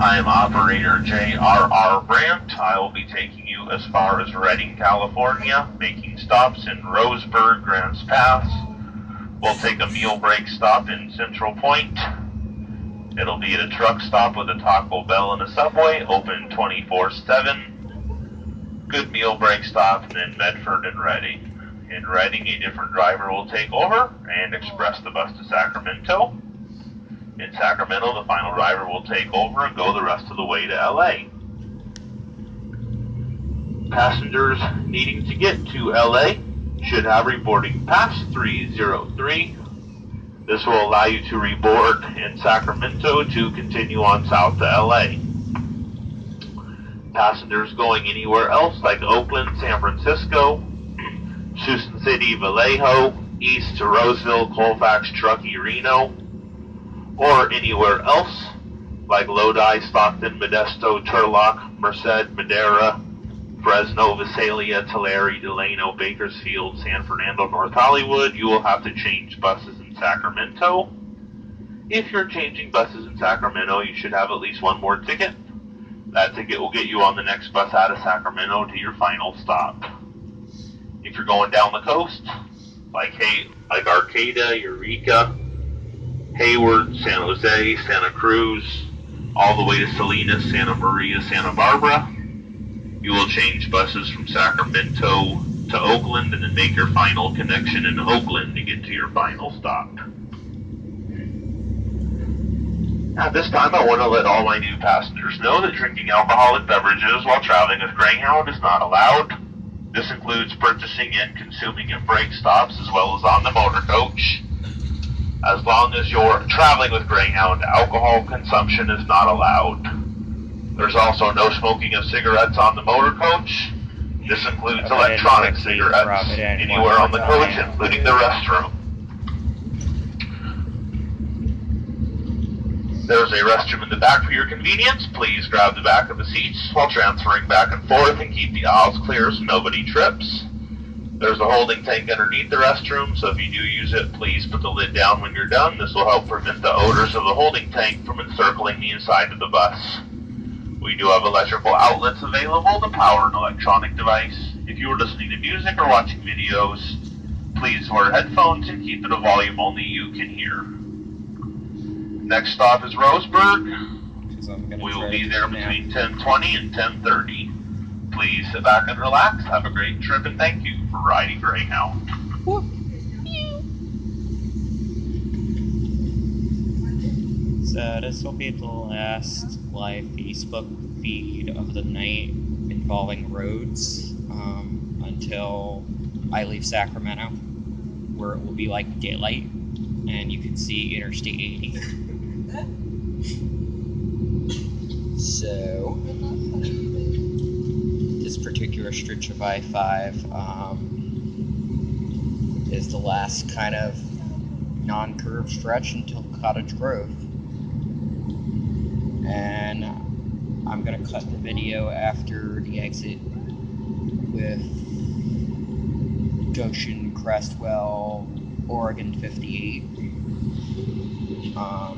I am operator J.R.R. Brandt. I will be taking you as far as Redding, California, making stops in Roseburg, Grants Pass. We'll take a meal break stop in Central Point. It'll be at a truck stop with a Taco Bell and a Subway, open 24/7. Good meal break stop in Medford and Redding. In Redding, a different driver will take over and express the bus to Sacramento. In Sacramento, the final driver will take over and go the rest of the way to LA. Passengers needing to get to LA should have reboarding pass 303. This will allow you to reboard in Sacramento to continue on south to LA. Passengers going anywhere else like Oakland, San Francisco, Susan City, Vallejo, east to Roseville, Colfax, Truckee, Reno, or anywhere else like Lodi, Stockton, Modesto, Turlock, Merced, Madera, Fresno, Visalia, Tulare, Delano, Bakersfield, San Fernando, North Hollywood, you will have to change buses in Sacramento. If you're changing buses in Sacramento, you should have at least one more ticket. That ticket will get you on the next bus out of Sacramento to your final stop. If you're going down the coast, like Arcata, Eureka, Hayward, San Jose, Santa Cruz, all the way to Salinas, Santa Maria, Santa Barbara, you will change buses from Sacramento to Oakland and then make your final connection in Oakland to get to your final stop. At this time, I want to let all my new passengers know that drinking alcoholic beverages while traveling with Greyhound is not allowed. This includes purchasing and consuming at break stops as well as on the motor coach. As long as you're traveling with Greyhound, alcohol consumption is not allowed. There's also no smoking of cigarettes on the motor coach. This includes electronic cigarettes anywhere on the coach, including the restroom. There's a restroom in the back for your convenience. Please grab the back of the seats while transferring back and forth and keep the aisles clear so nobody trips. There's a holding tank underneath the restroom, so if you do use it, please put the lid down when you're done. This will help prevent the odors of the holding tank from encircling the inside of the bus. We do have electrical outlets available to power an electronic device. If you are listening to music or watching videos, please wear headphones and keep it a volume only you can hear. Next stop is Roseburg. We will be there between 10:20 and 10:30. Please sit back and relax. Have a great trip, and thank you for riding Greyhound. So this will be the last live Facebook feed of the night involving roads until I leave Sacramento, where it will be like daylight, and you can see Interstate 80. So this particular stretch of I-5 is the last kind of non-curved stretch until Cottage Grove. And I'm going to cut the video after the exit with Goshen, Crestwell, Oregon 58. A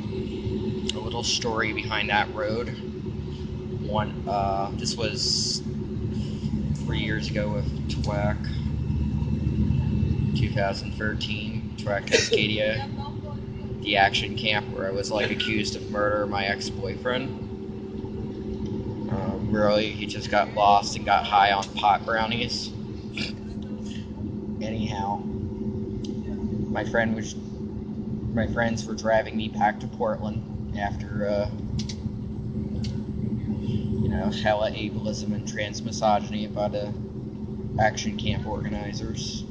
little story behind that road. This was 3 years ago with TWAC, 2013, TWAC Cascadia, the action camp where I was accused of murder my ex-boyfriend. Really, he just got lost and got high on pot brownies. Anyhow, my friends were driving me back to Portland after hella ableism and trans misogyny by the action camp organizers.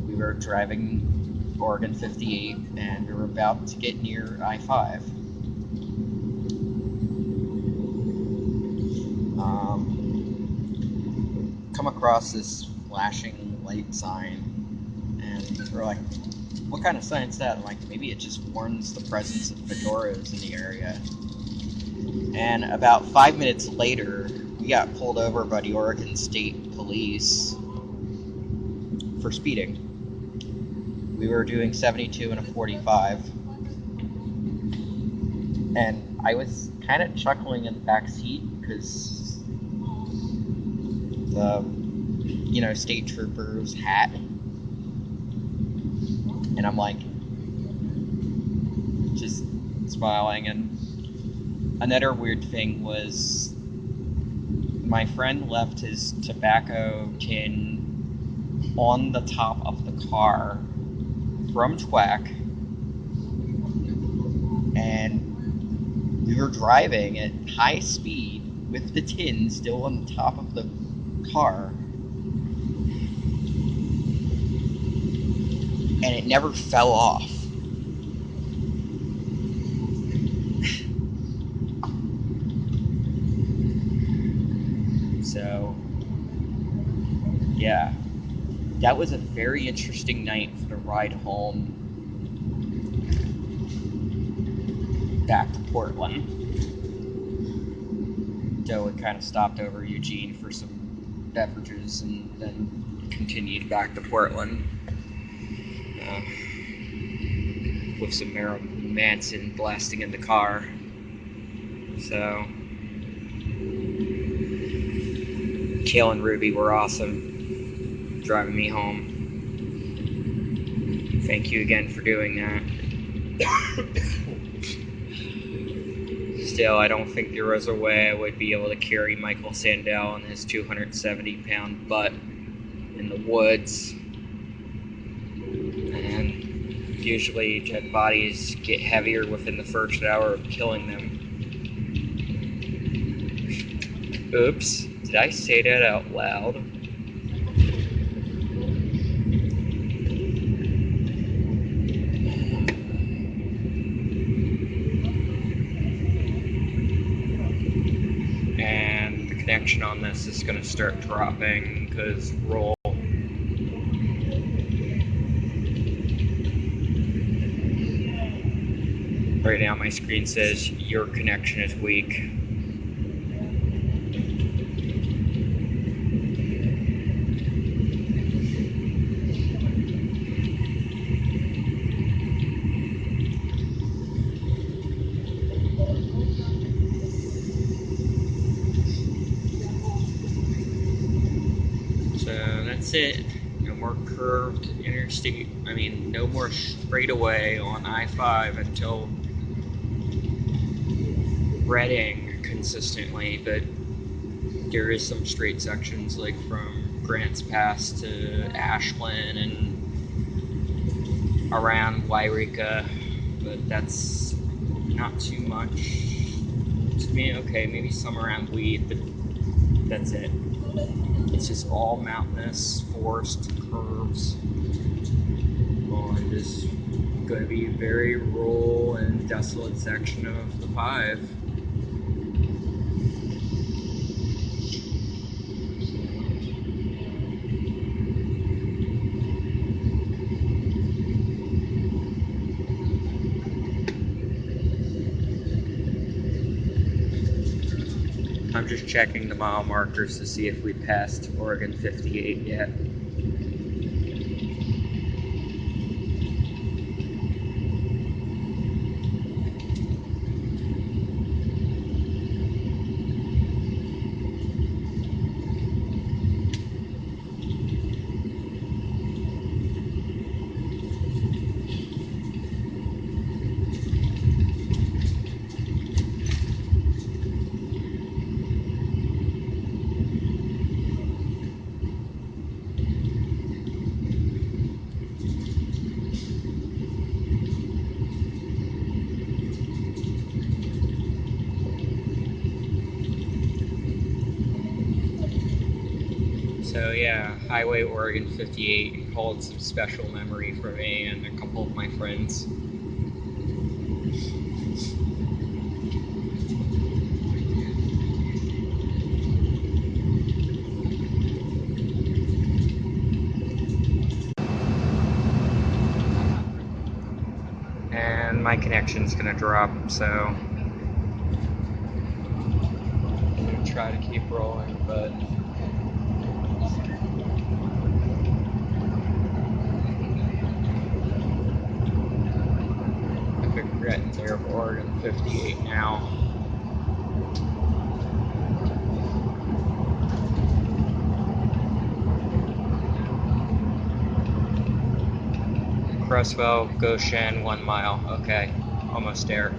We were driving Oregon 58 and we were about to get near I-5. Come across this flashing light sign, and we're like, what kind of sign is that? I'm like, maybe it just warns the presence of fedoras in the area. And about 5 minutes later, we got pulled over by the Oregon State Police for speeding. We were doing 72 and a 45. And I was kind of chuckling in the back seat because the, state trooper's hat. And I'm like, just smiling. And another weird thing was my friend left his tobacco tin on the top of the car from TWAC, and we were driving at high speed with the tin still on the top of the car, and it never fell off. So, yeah, that was a very interesting night for the ride home back to Portland. So we kind of stopped over Eugene for some beverages and then continued back to Portland with some Marilyn Manson blasting in the car. So Kale and Ruby were awesome driving me home. Thank you again for doing that. Still, I don't think there was a way I would be able to carry Michael Sandell and his 270-pound butt in the woods. And usually dead bodies get heavier within the first hour of killing them. Oops, did I say that out loud? And the connection on this is going to start dropping because roll. Right now my screen says your connection is weak. So that's it. No more curved interstate. No more straightaway on I-5 until Reading consistently, but there is some straight sections like from Grants Pass to Ashland and around Wairika, but that's not too much to me. Okay, maybe some around Weed, but that's it. It's just all mountainous, forest curves on this going to be a very rural and desolate section of the 5. I'm just checking the mile markers to see if we passed Oregon 58 yet. So yeah, Highway Oregon 58 holds some special memory for me and a couple of my friends. And my connection's gonna drop, so I'm gonna try to keep rolling, but We're getting near Oregon 58 now. Cresswell, Goshen, 1 mile. Okay, almost there.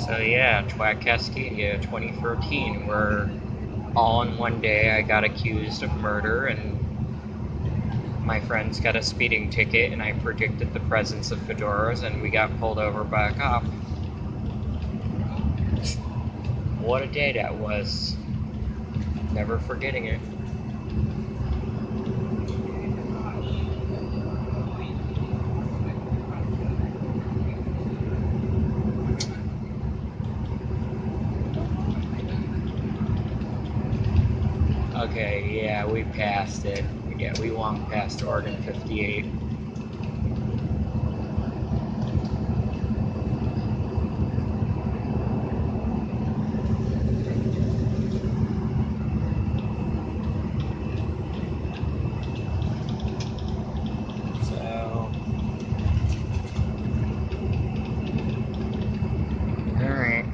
So yeah, Twac Cascadia 2013, where all in one day I got accused of murder and my friends got a speeding ticket and I predicted the presence of fedoras and we got pulled over by a cop. What a day that was. Never forgetting it. Okay, yeah, we passed it. Yeah, we walked past Oregon 58. So, alright.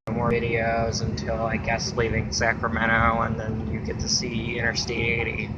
No more videos until I guess leaving Sacramento, and then you get to see Interstate 80.